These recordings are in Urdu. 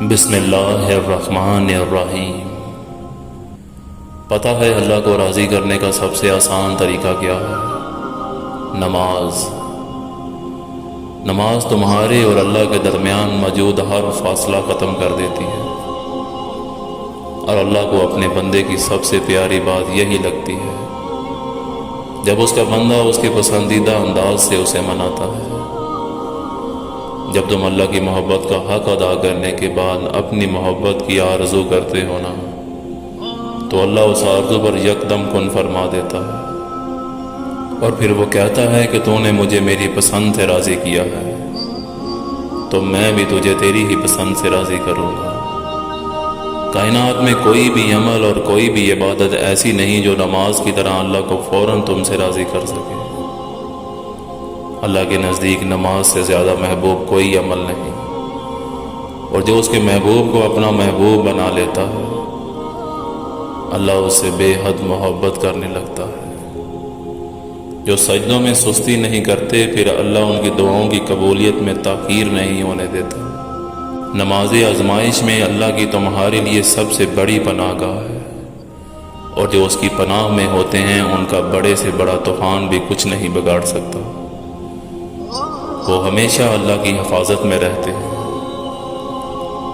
بسم اللہ الرحمن الرحیم۔ پتہ ہے اللہ کو راضی کرنے کا سب سے آسان طریقہ کیا ہے؟ نماز تمہارے اور اللہ کے درمیان موجود ہر فاصلہ ختم کر دیتی ہے، اور اللہ کو اپنے بندے کی سب سے پیاری بات یہی لگتی ہے جب اس کا بندہ اس کے پسندیدہ انداز سے اسے مناتا ہے۔ جب تم اللہ کی محبت کا حق ادا کرنے کے بعد اپنی محبت کی آرزو کرتے ہو نا، تو اللہ اس آرزو پر یکدم کن فرما دیتا ہے، اور پھر وہ کہتا ہے کہ تو نے مجھے میری پسند سے راضی کیا ہے، تو میں بھی تجھے تیری ہی پسند سے راضی کروں گا۔ کائنات میں کوئی بھی عمل اور کوئی بھی عبادت ایسی نہیں جو نماز کی طرح اللہ کو فوراً تم سے راضی کر سکے۔ اللہ کے نزدیک نماز سے زیادہ محبوب کوئی عمل نہیں، اور جو اس کے محبوب کو اپنا محبوب بنا لیتا ہے، اللہ اس سے بے حد محبت کرنے لگتا ہے۔ جو سجدوں میں سستی نہیں کرتے، پھر اللہ ان کی دعاؤں کی قبولیت میں تاخیر نہیں ہونے دیتا۔ نماز آزمائش میں اللہ کی تمہارے لیے سب سے بڑی پناہ گاہ ہے، اور جو اس کی پناہ میں ہوتے ہیں ان کا بڑے سے بڑا طوفان بھی کچھ نہیں بگاڑ سکتا۔ وہ ہمیشہ اللہ کی حفاظت میں رہتے ہیں۔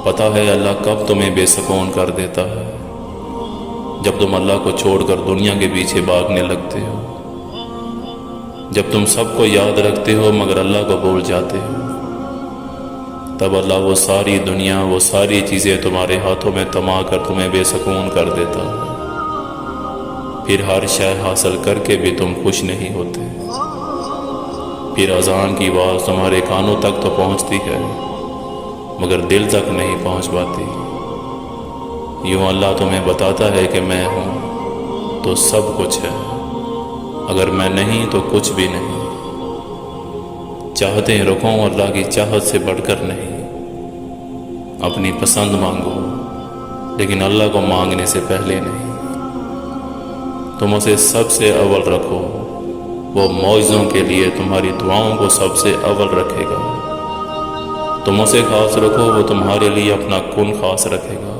پتہ ہے اللہ کب تمہیں بے سکون کر دیتا ہے؟ جب تم اللہ کو چھوڑ کر دنیا کے پیچھے بھاگنے لگتے ہو، جب تم سب کو یاد رکھتے ہو مگر اللہ کو بھول جاتے ہو، تب اللہ وہ ساری دنیا، وہ ساری چیزیں تمہارے ہاتھوں میں تما کر تمہیں بے سکون کر دیتا ہے۔ پھر ہر شے حاصل کر کے بھی تم خوش نہیں ہوتے۔ پھر اذان کی آواز تمہارے کانوں تک تو پہنچتی ہے مگر دل تک نہیں پہنچ پاتی۔ یوں اللہ تمہیں بتاتا ہے کہ میں ہوں تو سب کچھ ہے، اگر میں نہیں تو کچھ بھی نہیں۔ چاہتے رکھو اللہ کی چاہت سے بڑھ کر نہیں۔ اپنی پسند مانگو لیکن اللہ کو مانگنے سے پہلے نہیں۔ تم اسے سب سے اول رکھو، وہ معجزوں کے لیے تمہاری دعاؤں کو سب سے اول رکھے گا۔ تم اسے خاص رکھو، وہ تمہارے لیے اپنا کن خاص رکھے گا۔